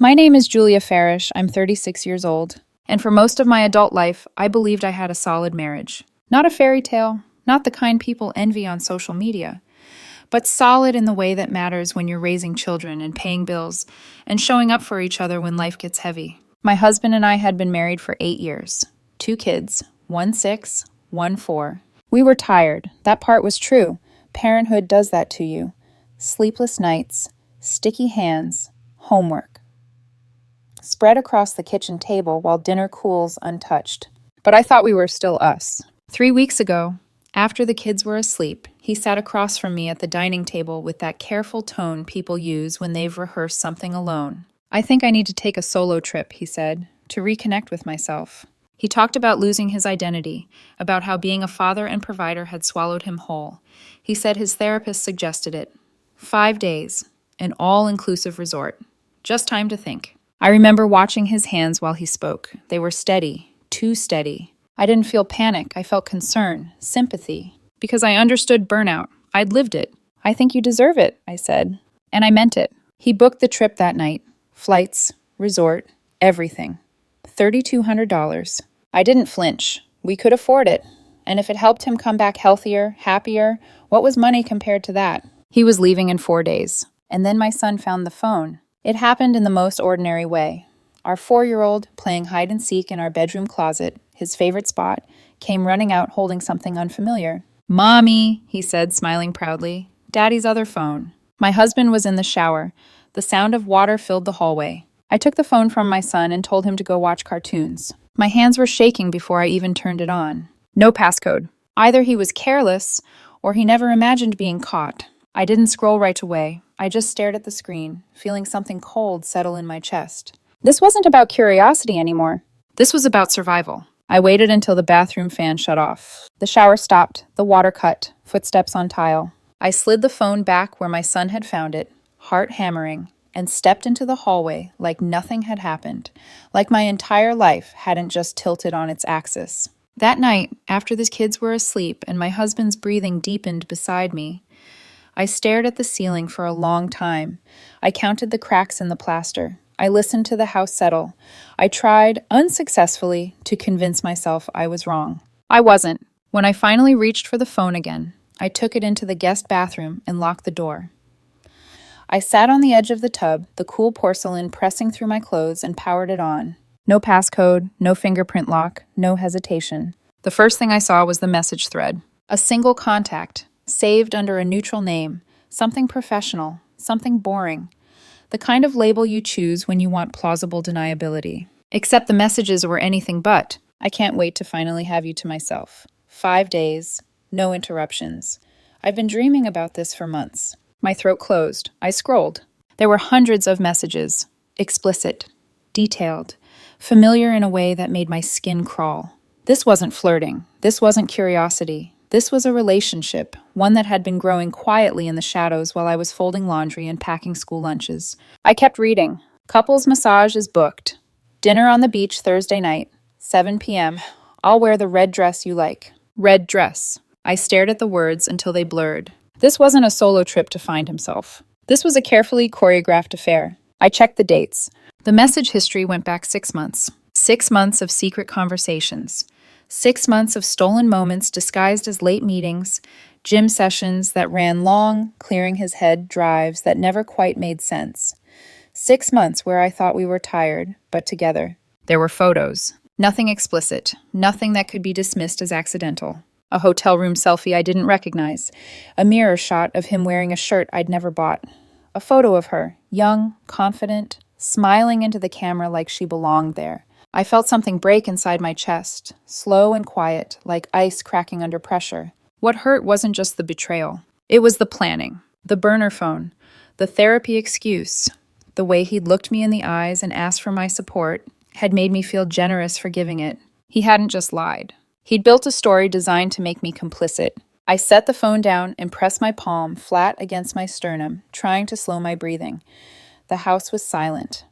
My name is Julia Farish. I'm 36 years old. And for most of my adult life, I believed I had a solid marriage. Not a fairy tale, not the kind people envy on social media, but solid in the way that matters when you're raising children and paying bills and showing up for each other when life gets heavy. My husband and I had been married for 8 years. 2 kids, one 6, one 4. We were tired. That part was true. Parenthood does that to you. Sleepless nights, sticky hands, homework spread across the kitchen table while dinner cools untouched. But I thought we were still us. 3 weeks ago, after the kids were asleep, he sat across from me at the dining table with that careful tone people use when they've rehearsed something alone. "I think I need to take a solo trip," he said, "to reconnect with myself." He talked about losing his identity, about how being a father and provider had swallowed him whole. He said his therapist suggested it. 5 days, an all-inclusive resort. Just time to think. I remember watching his hands while he spoke. They were steady, too steady. I didn't feel panic. I felt concern, sympathy, because I understood burnout. I'd lived it. "I think you deserve it," I said. And I meant it. He booked the trip that night. Flights, resort, everything. $3,200. I didn't flinch. We could afford it. And if it helped him come back healthier, happier, what was money compared to that? He was leaving in 4 days. And then my son found the phone. It happened in the most ordinary way. Our 4-year-old, playing hide and seek in our bedroom closet, his favorite spot, came running out holding something unfamiliar. "Mommy," he said, smiling proudly. "Daddy's other phone." My husband was in the shower. The sound of water filled the hallway. I took the phone from my son and told him to go watch cartoons. My hands were shaking before I even turned it on. No passcode. Either he was careless, or he never imagined being caught. I didn't scroll right away. I just stared at the screen, feeling something cold settle in my chest. This wasn't about curiosity anymore. This was about survival. I waited until the bathroom fan shut off. The shower stopped, the water cut, footsteps on tile. I slid the phone back where my son had found it, heart hammering, and stepped into the hallway like nothing had happened, like my entire life hadn't just tilted on its axis. That night, after the kids were asleep and my husband's breathing deepened beside me, I stared at the ceiling for a long time. I counted the cracks in the plaster. I listened to the house settle. I tried, unsuccessfully, to convince myself I was wrong. I wasn't. When I finally reached for the phone again, I took it into the guest bathroom and locked the door. I sat on the edge of the tub, the cool porcelain pressing through my clothes, and powered it on. No passcode, no fingerprint lock, no hesitation. The first thing I saw was the message thread. A single contact, saved under a neutral name, something professional, something boring. The kind of label you choose when you want plausible deniability. Except the messages were anything but. "I can't wait to finally have you to myself. 5 days, no interruptions. I've been dreaming about this for months." My throat closed. I scrolled. There were hundreds of messages. Explicit, detailed, familiar in a way that made my skin crawl. This wasn't flirting. This wasn't curiosity. This was a relationship, one that had been growing quietly in the shadows while I was folding laundry and packing school lunches. I kept reading. "Couples massage is booked. Dinner on the beach Thursday night, 7 p.m. I'll wear the red dress you like." Red dress. I stared at the words until they blurred. This wasn't a solo trip to find himself. This was a carefully choreographed affair. I checked the dates. The message history went back 6 months. 6 months of secret conversations. 6 months of stolen moments disguised as late meetings, gym sessions that ran long, clearing his head drives that never quite made sense. 6 months where I thought we were tired, but together. There were photos. Nothing explicit. Nothing that could be dismissed as accidental. A hotel room selfie I didn't recognize. A mirror shot of him wearing a shirt I'd never bought. A photo of her, young, confident, smiling into the camera like she belonged there. I felt something break inside my chest, slow and quiet, like ice cracking under pressure. What hurt wasn't just the betrayal. It was the planning, the burner phone, the therapy excuse. The way he'd looked me in the eyes and asked for my support had made me feel generous for giving it. He hadn't just lied. He'd built a story designed to make me complicit. I set the phone down and pressed my palm flat against my sternum, trying to slow my breathing. The house was silent.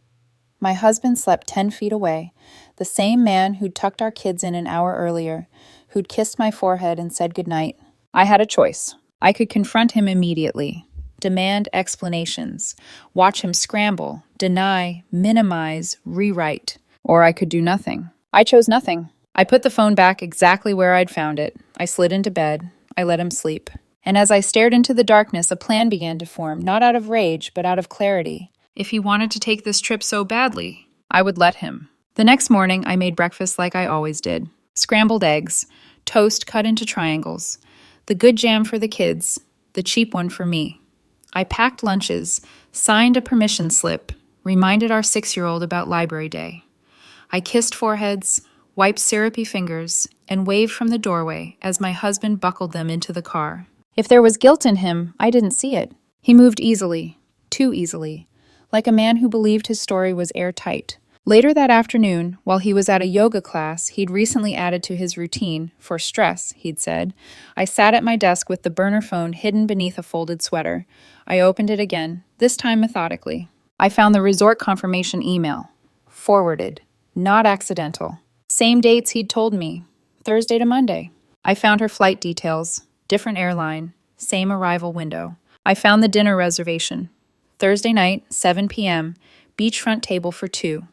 My husband slept 10 feet away, the same man who'd tucked our kids in an hour earlier, who'd kissed my forehead and said goodnight. I had a choice. I could confront him immediately, demand explanations, watch him scramble, deny, minimize, rewrite. Or I could do nothing. I chose nothing. I put the phone back exactly where I'd found it. I slid into bed. I let him sleep. And as I stared into the darkness, a plan began to form, not out of rage, but out of clarity. If he wanted to take this trip so badly, I would let him. The next morning, I made breakfast like I always did. Scrambled eggs, toast cut into triangles, the good jam for the kids, the cheap one for me. I packed lunches, signed a permission slip, reminded our 6-year-old about Library Day. I kissed foreheads, wiped syrupy fingers, and waved from the doorway as my husband buckled them into the car. If there was guilt in him, I didn't see it. He moved easily, too easily, like a man who believed his story was airtight. Later that afternoon, while he was at a yoga class he'd recently added to his routine, for stress, he'd said, I sat at my desk with the burner phone hidden beneath a folded sweater. I opened it again, this time methodically. I found the resort confirmation email. Forwarded. Not accidental. Same dates he'd told me. Thursday to Monday. I found her flight details. Different airline. Same arrival window. I found the dinner reservation. Thursday night, 7 p.m., beachfront table for 2.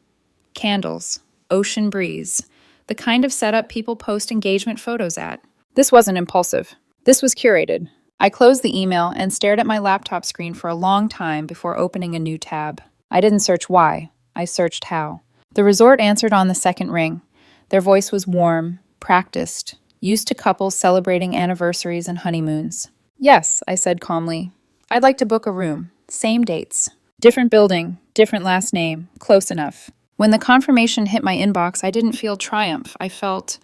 Candles, ocean breeze, the kind of setup people post engagement photos at. This wasn't impulsive. This was curated. I closed the email and stared at my laptop screen for a long time before opening a new tab. I didn't search why. I searched how. The resort answered on the second ring. Their voice was warm, practiced, used to couples celebrating anniversaries and honeymoons. Yes, I said calmly. I'd like to book a room. Same dates. Different building, different last name. Close enough. When the confirmation hit my inbox, I didn't feel triumph. I felt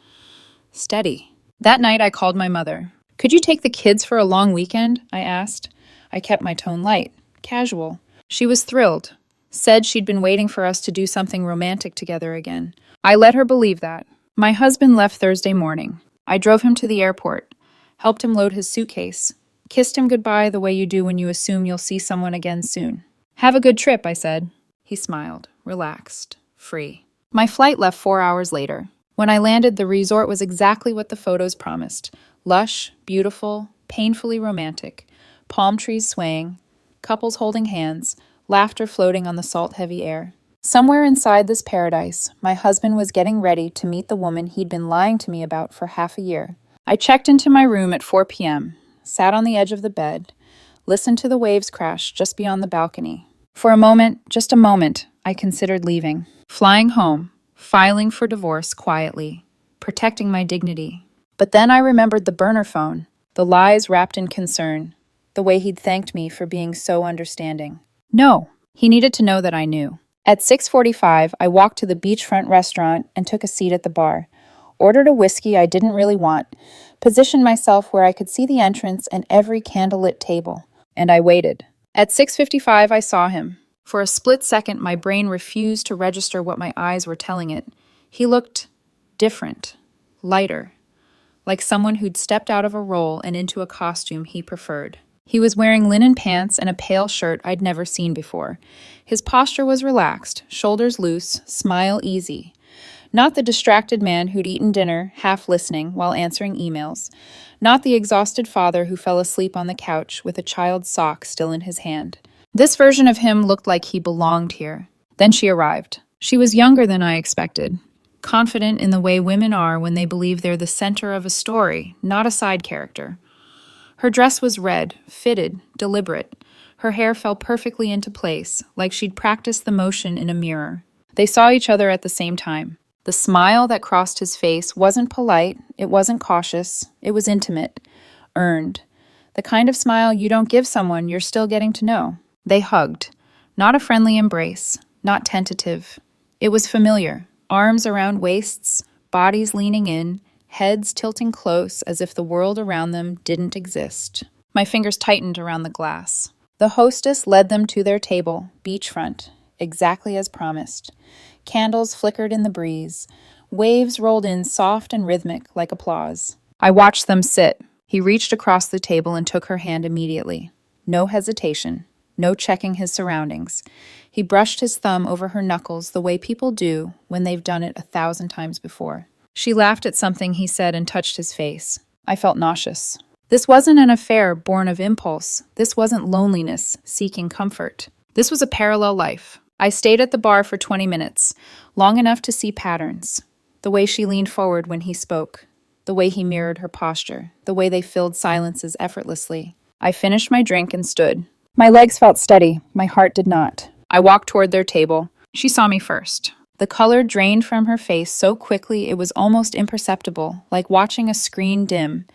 steady. That night, I called my mother. Could you take the kids for a long weekend? I asked. I kept my tone light, casual. She was thrilled. Said she'd been waiting for us to do something romantic together again. I let her believe that. My husband left Thursday morning. I drove him to the airport, helped him load his suitcase, kissed him goodbye the way you do when you assume you'll see someone again soon. Have a good trip, I said. He smiled, relaxed, free. My flight left 4 hours later. When I landed, the resort was exactly what the photos promised. Lush, beautiful, painfully romantic. Palm trees swaying, couples holding hands, laughter floating on the salt-heavy air. Somewhere inside this paradise, my husband was getting ready to meet the woman he'd been lying to me about for half a year. I checked into my room at 4 p.m., sat on the edge of the bed, listened to the waves crash just beyond the balcony. For a moment, just a moment, I considered leaving. Flying home, filing for divorce quietly, protecting my dignity. But then I remembered the burner phone, the lies wrapped in concern, the way he'd thanked me for being so understanding. No, he needed to know that I knew. At 6:45, I walked to the beachfront restaurant and took a seat at the bar. Ordered a whiskey I didn't really want, positioned myself where I could see the entrance and every candlelit table. And I waited. At 6:55, I saw him. For a split second, my brain refused to register what my eyes were telling it. He looked different, lighter, like someone who'd stepped out of a role and into a costume he preferred. He was wearing linen pants and a pale shirt I'd never seen before. His posture was relaxed, shoulders loose, smile easy. Not the distracted man who'd eaten dinner, half listening while answering emails. Not the exhausted father who fell asleep on the couch with a child's sock still in his hand. This version of him looked like he belonged here. Then she arrived. She was younger than I expected, confident in the way women are when they believe they're the center of a story, not a side character. Her dress was red, fitted, deliberate. Her hair fell perfectly into place, like she'd practiced the motion in a mirror. They saw each other at the same time. The smile that crossed his face wasn't polite, it wasn't cautious, it was intimate, earned. The kind of smile you don't give someone you're still getting to know. They hugged. Not a friendly embrace, not tentative. It was familiar. Arms around waists, bodies leaning in, heads tilting close as if the world around them didn't exist. My fingers tightened around the glass. The hostess led them to their table, beachfront, exactly as promised. Candles flickered in the breeze. Waves rolled in soft and rhythmic like applause. I watched them sit. He reached across the table and took her hand immediately. No hesitation. No checking his surroundings. He brushed his thumb over her knuckles the way people do when they've done it 1,000 times before. She laughed at something he said and touched his face. I felt nauseous. This wasn't an affair born of impulse. This wasn't loneliness seeking comfort. This was a parallel life. I stayed at the bar for 20 minutes, long enough to see patterns. The way she leaned forward when he spoke, the way he mirrored her posture, the way they filled silences effortlessly. I finished my drink and stood. My legs felt steady, my heart did not. I walked toward their table. She saw me first. The color drained from her face so quickly it was almost imperceptible, like watching a screen dim.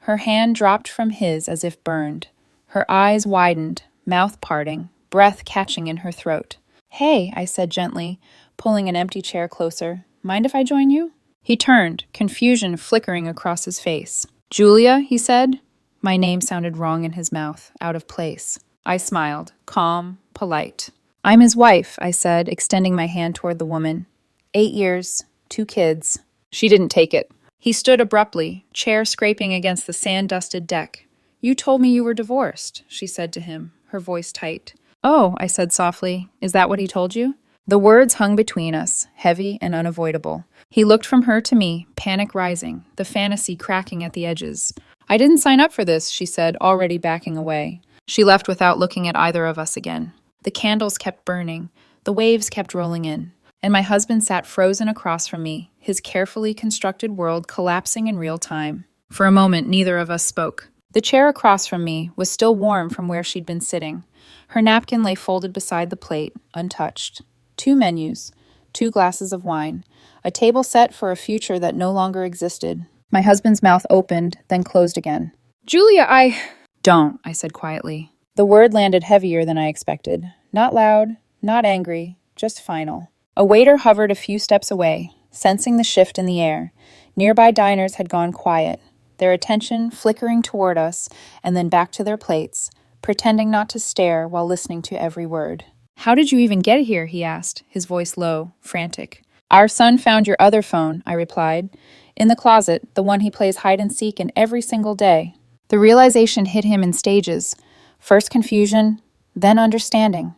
Her hand dropped from his as if burned. Her eyes widened, mouth parting, breath catching in her throat. "Hey," I said gently, pulling an empty chair closer. "Mind if I join you?" He turned, confusion flickering across his face. "Julia," he said. My name sounded wrong in his mouth, out of place. I smiled, calm, polite. "I'm his wife," I said, extending my hand toward the woman. 8 years, 2 kids. She didn't take it. He stood abruptly, chair scraping against the sand-dusted deck. "You told me you were divorced," she said to him, her voice tight. "Oh," I said softly, "is that what he told you?" The words hung between us, heavy and unavoidable. He looked from her to me, panic rising, the fantasy cracking at the edges. "I didn't sign up for this," she said, already backing away. She left without looking at either of us again. The candles kept burning, the waves kept rolling in, and my husband sat frozen across from me, his carefully constructed world collapsing in real time. For a moment, neither of us spoke. The chair across from me was still warm from where she'd been sitting. Her napkin lay folded beside the plate, untouched. 2 menus, 2 glasses of wine, a table set for a future that no longer existed. My husband's mouth opened, then closed again. "Julia, Don't," I said quietly. The word landed heavier than I expected. Not loud, not angry, just final. A waiter hovered a few steps away, sensing the shift in the air. Nearby diners had gone quiet, their attention flickering toward us and then back to their plates, pretending not to stare while listening to every word. "How did you even get here?" he asked, his voice low, frantic. "Our son found your other phone," I replied. "In the closet, the one he plays hide and seek in every single day." The realization hit him in stages. First confusion, then understanding,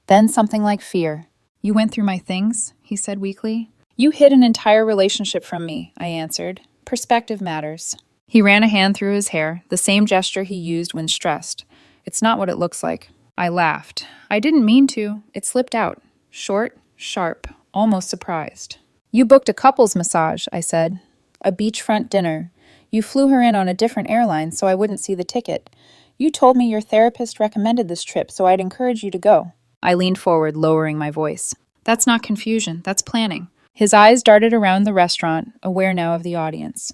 then something like fear. "You went through my things?" he said weakly. "You hid an entire relationship from me," I answered. "Perspective matters." He ran a hand through his hair, the same gesture he used when stressed. "It's not what it looks like." I laughed. "I didn't mean to. It slipped out. Short, sharp, almost surprised." "You booked a couples massage," I said. "A beachfront dinner. You flew her in on a different airline so I wouldn't see the ticket. You told me your therapist recommended this trip, so I'd encourage you to go." I leaned forward, lowering my voice. "That's not confusion, that's planning." His eyes darted around the restaurant, aware now of the audience.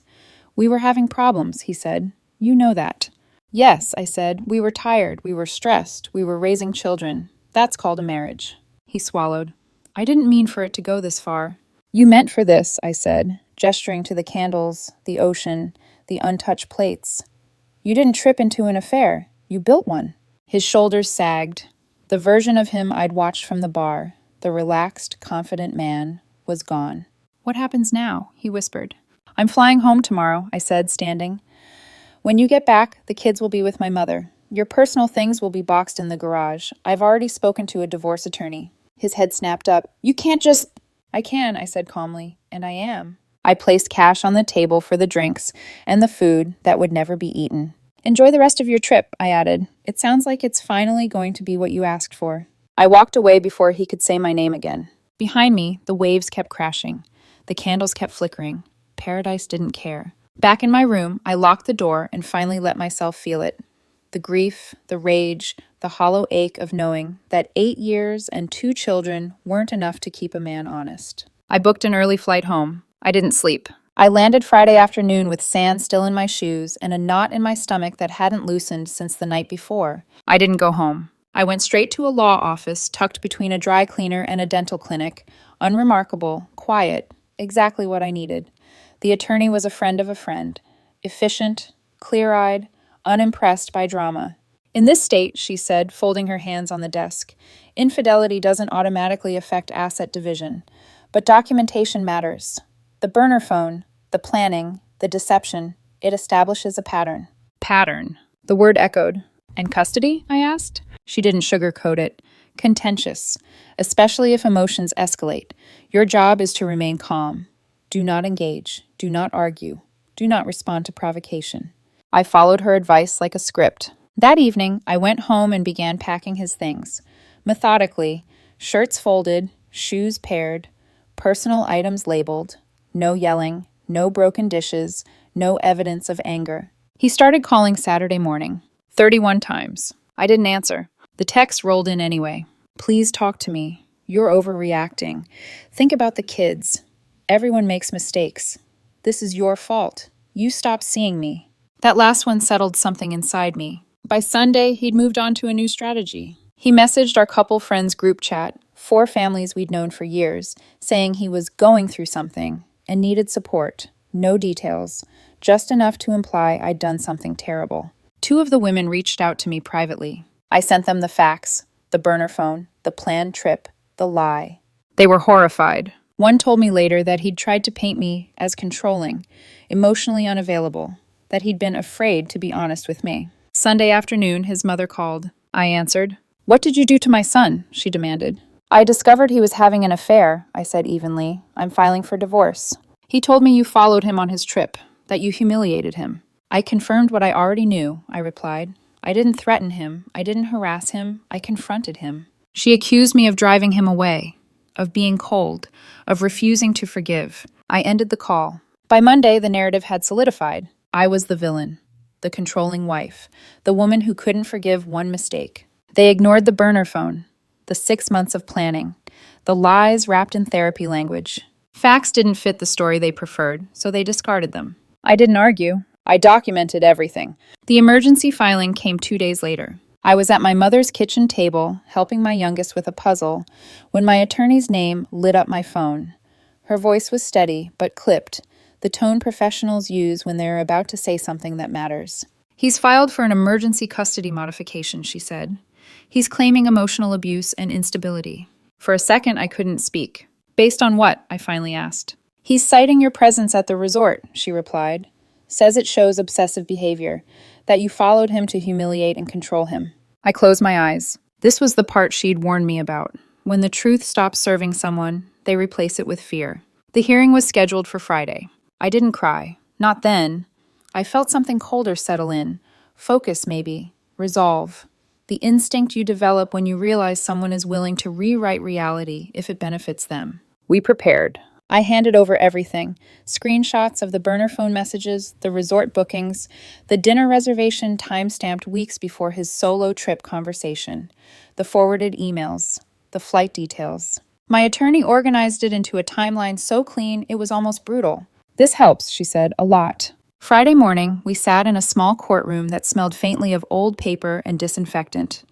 "We were having problems," he said. "You know that." "Yes," I said. "We were tired, we were stressed, we were raising children. That's called a marriage." He swallowed. "I didn't mean for it to go this far." "You meant for this," I said, gesturing to the candles, the ocean, the untouched plates. "You didn't trip into an affair. You built one." His shoulders sagged. The version of him I'd watched from the bar, the relaxed, confident man, was gone. "What happens now?" he whispered. "I'm flying home tomorrow," I said, standing. "When you get back, the kids will be with my mother. Your personal things will be boxed in the garage. I've already spoken to a divorce attorney." His head snapped up. "You can't just—" "I can," I said calmly, "and I am." I placed cash on the table for the drinks and the food that would never be eaten. "Enjoy the rest of your trip," I added. "It sounds like it's finally going to be what you asked for." I walked away before he could say my name again. Behind me, the waves kept crashing. The candles kept flickering. Paradise didn't care. Back in my room, I locked the door and finally let myself feel it. The grief, the rage, the hollow ache of knowing that 8 years and 2 children weren't enough to keep a man honest. I booked an early flight home. I didn't sleep. I landed Friday afternoon with sand still in my shoes and a knot in my stomach that hadn't loosened since the night before. I didn't go home. I went straight to a law office tucked between a dry cleaner and a dental clinic. Unremarkable, quiet, exactly what I needed. The attorney was a friend of a friend. Efficient, clear-eyed, unimpressed by drama. "In this state," she said, folding her hands on the desk, "infidelity doesn't automatically affect asset division. But documentation matters. The burner phone, the planning, the deception, it establishes a pattern." Pattern. The word echoed. "And custody?" I asked. She didn't sugarcoat it. "Contentious, especially if emotions escalate. Your job is to remain calm. Do not engage. Do not argue. Do not respond to provocation." I followed her advice like a script. That evening, I went home and began packing his things. Methodically, shirts folded, shoes paired, personal items labeled, no yelling, no broken dishes, no evidence of anger. He started calling Saturday morning, 31 times. I didn't answer. The text rolled in anyway. Please talk to me. You're overreacting. Think about the kids. Everyone makes mistakes. This is your fault. You stopped seeing me. That last one settled something inside me. By Sunday, he'd moved on to a new strategy. He messaged our couple friends group chat, 4 families we'd known for years, saying he was going through something and needed support. No details, just enough to imply I'd done something terrible. 2 of the women reached out to me privately. I sent them the facts, the burner phone, the planned trip, the lie. They were horrified. One told me later that he'd tried to paint me as controlling, emotionally unavailable, that he'd been afraid to be honest with me. Sunday afternoon, his mother called. I answered. What did you do to my son? She demanded. I discovered he was having an affair, I said evenly. I'm filing for divorce. He told me you followed him on his trip, that you humiliated him. I confirmed what I already knew, I replied. I didn't threaten him. I didn't harass him. I confronted him. She accused me of driving him away, of being cold, of refusing to forgive. I ended the call. By Monday, the narrative had solidified. I was the villain, the controlling wife, the woman who couldn't forgive one mistake. They ignored the burner phone, the 6 months of planning, the lies wrapped in therapy language. Facts didn't fit the story they preferred, so they discarded them. I didn't argue. I documented everything. The emergency filing came 2 days later. I was at my mother's kitchen table, helping my youngest with a puzzle, when my attorney's name lit up my phone. Her voice was steady, but clipped, the tone professionals use when they're about to say something that matters. He's filed for an emergency custody modification, she said. He's claiming emotional abuse and instability. For a second, I couldn't speak. Based on what? I finally asked. He's citing your presence at the resort, she replied. Says it shows obsessive behavior, that you followed him to humiliate and control him. I closed my eyes. This was the part she'd warned me about. When the truth stops serving someone, they replace it with fear. The hearing was scheduled for Friday. I didn't cry. Not then. I felt something colder settle in. Focus, maybe. Resolve. The instinct you develop when you realize someone is willing to rewrite reality if it benefits them. We prepared. I handed over everything. Screenshots of the burner phone messages, the resort bookings, the dinner reservation time-stamped weeks before his solo trip conversation, the forwarded emails, the flight details. My attorney organized it into a timeline so clean it was almost brutal. This helps, she said, a lot. Friday morning, we sat in a small courtroom that smelled faintly of old paper and disinfectant.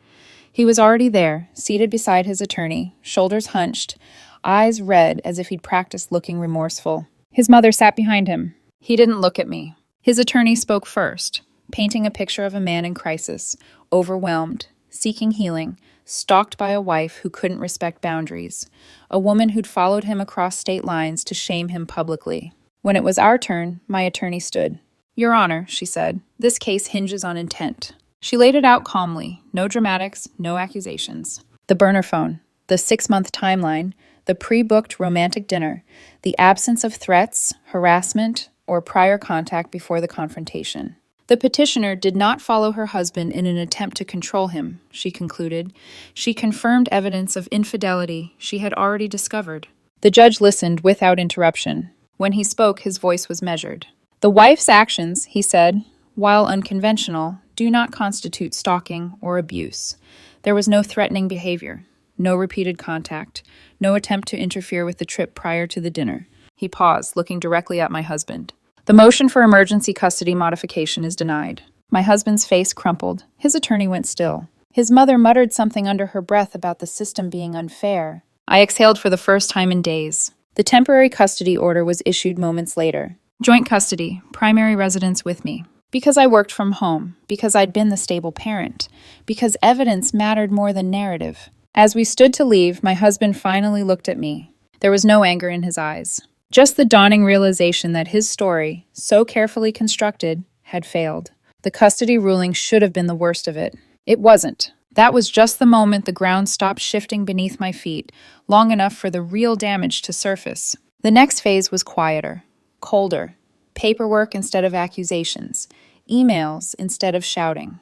He was already there, seated beside his attorney, shoulders hunched, eyes red as if he'd practiced looking remorseful. His mother sat behind him. He didn't look at me. His attorney spoke first, painting a picture of a man in crisis, overwhelmed, seeking healing, stalked by a wife who couldn't respect boundaries, a woman who'd followed him across state lines to shame him publicly. When it was our turn, my attorney stood. Your Honor, she said, this case hinges on intent. She laid it out calmly, no dramatics, no accusations. The burner phone, the 6-month timeline, the pre-booked romantic dinner, the absence of threats, harassment, or prior contact before the confrontation. The petitioner did not follow her husband in an attempt to control him, she concluded. She confirmed evidence of infidelity she had already discovered. The judge listened without interruption. When he spoke, his voice was measured. The wife's actions, he said, while unconventional, do not constitute stalking or abuse. There was no threatening behavior, no repeated contact, no attempt to interfere with the trip prior to the dinner. He paused, looking directly at my husband. The motion for emergency custody modification is denied. My husband's face crumpled. His attorney went still. His mother muttered something under her breath about the system being unfair. I exhaled for the first time in days. The temporary custody order was issued moments later. Joint custody, primary residence with me. Because I worked from home, because I'd been the stable parent, because evidence mattered more than narrative. As we stood to leave, my husband finally looked at me. There was no anger in his eyes. Just the dawning realization that his story, so carefully constructed, had failed. The custody ruling should have been the worst of it. It wasn't. That was just the moment the ground stopped shifting beneath my feet, long enough for the real damage to surface. The next phase was quieter, colder. Paperwork instead of accusations. emails instead of shouting,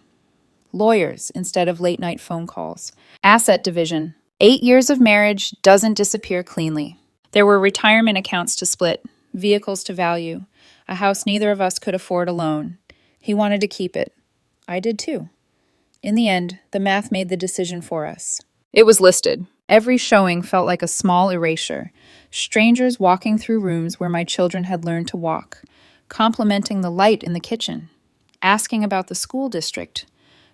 lawyers instead of late-night phone calls, asset division. 8 years of marriage doesn't disappear cleanly. There were retirement accounts to split, vehicles to value, a house neither of us could afford alone. He wanted to keep it. I did too. In the end, the math made the decision for us. It was listed. Every showing felt like a small erasure. Strangers walking through rooms where my children had learned to walk, complimenting the light in the kitchen, asking about the school district,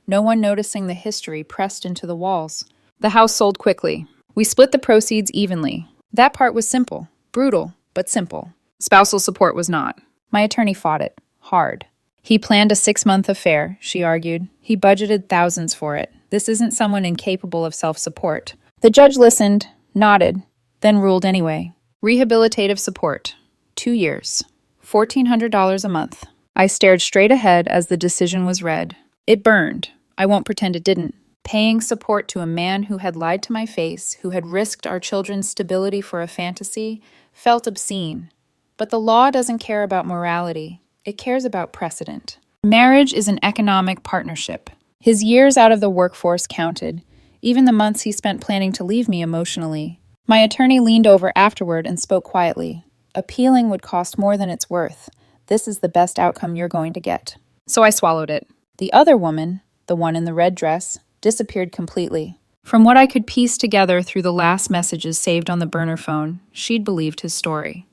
no one noticing the history pressed into the walls. The house sold quickly. We split the proceeds evenly. That part was simple, brutal, but simple. Spousal support was not. My attorney fought it, hard. He planned a 6-month affair, she argued. He budgeted thousands for it. This isn't someone incapable of self-support. The judge listened, nodded, then ruled anyway. Rehabilitative support. 2 years. $1,400 a month. I stared straight ahead as the decision was read. It burned. I won't pretend it didn't. Paying support to a man who had lied to my face, who had risked our children's stability for a fantasy, felt obscene. But the law doesn't care about morality. It cares about precedent. Marriage is an economic partnership. His years out of the workforce counted, even the months he spent planning to leave me emotionally. My attorney leaned over afterward and spoke quietly. Appealing would cost more than it's worth. This is the best outcome you're going to get. So I swallowed it. The other woman, the one in the red dress, disappeared completely. From what I could piece together through the last messages saved on the burner phone, she'd believed his story.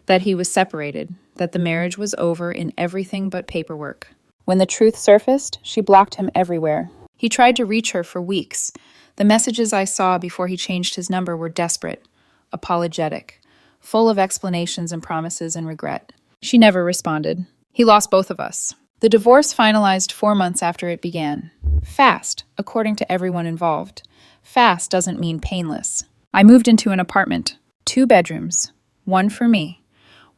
That he was separated, that the marriage was over in everything but paperwork. When the truth surfaced, she blocked him everywhere. He tried to reach her for weeks. The messages I saw before he changed his number were desperate, apologetic, full of explanations and promises and regret. She never responded. He lost both of us. The divorce finalized 4 months after it began. Fast, according to everyone involved. Fast doesn't mean painless. I moved into an apartment, 2 bedrooms, one for me.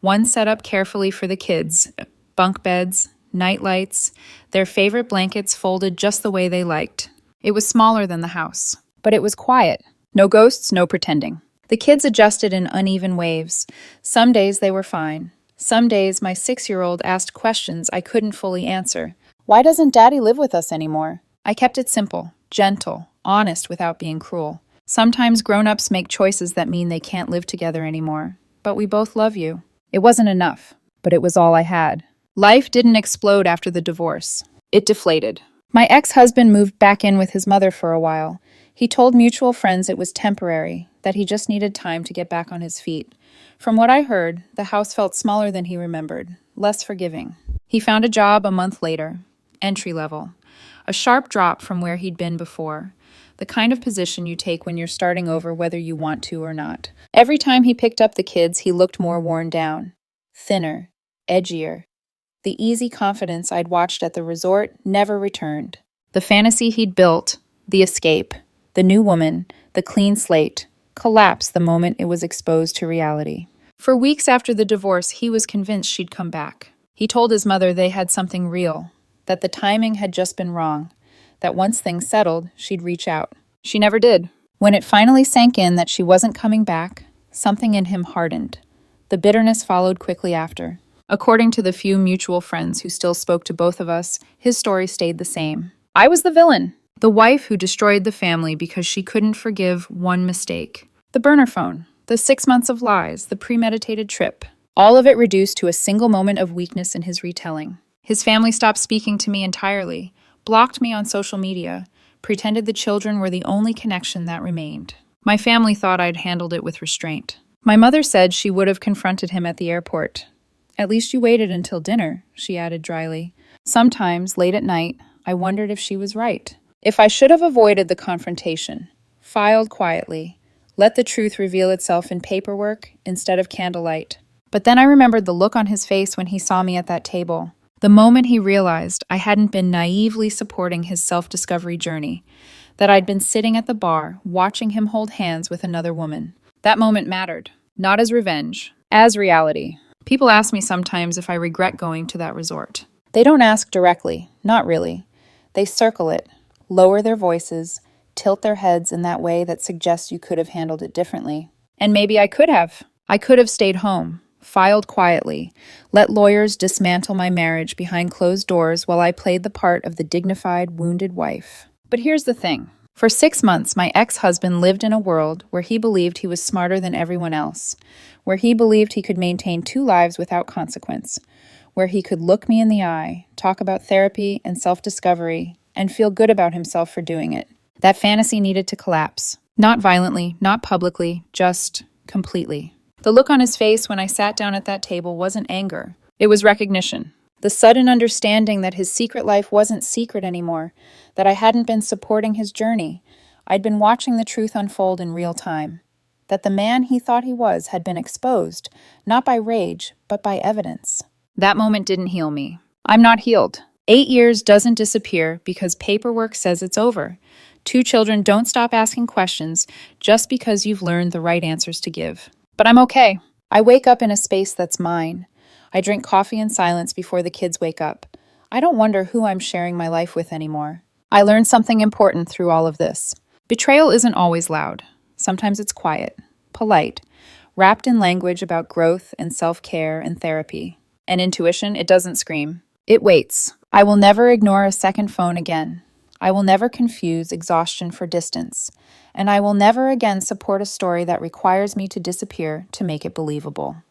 One set up carefully for the kids, bunk beds, night lights, their favorite blankets folded just the way they liked. It was smaller than the house, but it was quiet. No ghosts, no pretending. The kids adjusted in uneven waves. Some days they were fine. Some days my 6-year-old asked questions I couldn't fully answer. Why doesn't Daddy live with us anymore? I kept it simple, gentle, honest without being cruel. Sometimes grown-ups make choices that mean they can't live together anymore. But we both love you. It wasn't enough, but it was all I had. Life didn't explode after the divorce. It deflated. My ex-husband moved back in with his mother for a while. He told mutual friends it was temporary, that he just needed time to get back on his feet. From what I heard, the house felt smaller than he remembered, less forgiving. He found a job a month later, entry level. A sharp drop from where he'd been before. The kind of position you take when you're starting over whether you want to or not. Every time he picked up the kids, he looked more worn down. Thinner, edgier. The easy confidence I'd watched at the resort never returned. The fantasy he'd built, the escape, the new woman, the clean slate, collapsed the moment it was exposed to reality. For weeks after the divorce, he was convinced she'd come back. He told his mother they had something real, that the timing had just been wrong, that once things settled, she'd reach out. She never did. When it finally sank in that she wasn't coming back, something in him hardened. The bitterness followed quickly after. According to the few mutual friends who still spoke to both of us, his story stayed the same. I was the villain. The wife who destroyed the family because she couldn't forgive one mistake. The burner phone, the 6 months of lies, the premeditated trip. All of it reduced to a single moment of weakness in his retelling. His family stopped speaking to me entirely, blocked me on social media, pretended the children were the only connection that remained. My family thought I'd handled it with restraint. My mother said she would have confronted him at the airport. At least you waited until dinner, she added dryly. Sometimes, late at night, I wondered if she was right. If I should have avoided the confrontation, filed quietly, let the truth reveal itself in paperwork instead of candlelight. But then I remembered the look on his face when he saw me at that table. The moment he realized I hadn't been naively supporting his self-discovery journey, that I'd been sitting at the bar, watching him hold hands with another woman. That moment mattered, not as revenge, as reality. People ask me sometimes if I regret going to that resort. They don't ask directly, not really. They circle it, lower their voices, tilt their heads in that way that suggests you could have handled it differently. And maybe I could have. I could have stayed home, filed quietly, let lawyers dismantle my marriage behind closed doors while I played the part of the dignified, wounded wife. But here's the thing. For 6 months, my ex-husband lived in a world where he believed he was smarter than everyone else, where he believed he could maintain 2 lives without consequence, where he could look me in the eye, talk about therapy and self-discovery, and feel good about himself for doing it. That fantasy needed to collapse. Not violently, not publicly, just completely. The look on his face when I sat down at that table wasn't anger. It was recognition. The sudden understanding that his secret life wasn't secret anymore, that I hadn't been supporting his journey. I'd been watching the truth unfold in real time. That the man he thought he was had been exposed, not by rage, but by evidence. That moment didn't heal me. I'm not healed. 8 years doesn't disappear because paperwork says it's over. 2 children don't stop asking questions just because you've learned the right answers to give. But I'm okay. I wake up in a space that's mine. I drink coffee in silence before the kids wake up. I don't wonder who I'm sharing my life with anymore. I learned something important through all of this. Betrayal isn't always loud. Sometimes it's quiet, polite, wrapped in language about growth and self-care and therapy. And intuition, it doesn't scream. It waits. I will never ignore a second phone again. I will never confuse exhaustion for distance. And I will never again support a story that requires me to disappear to make it believable.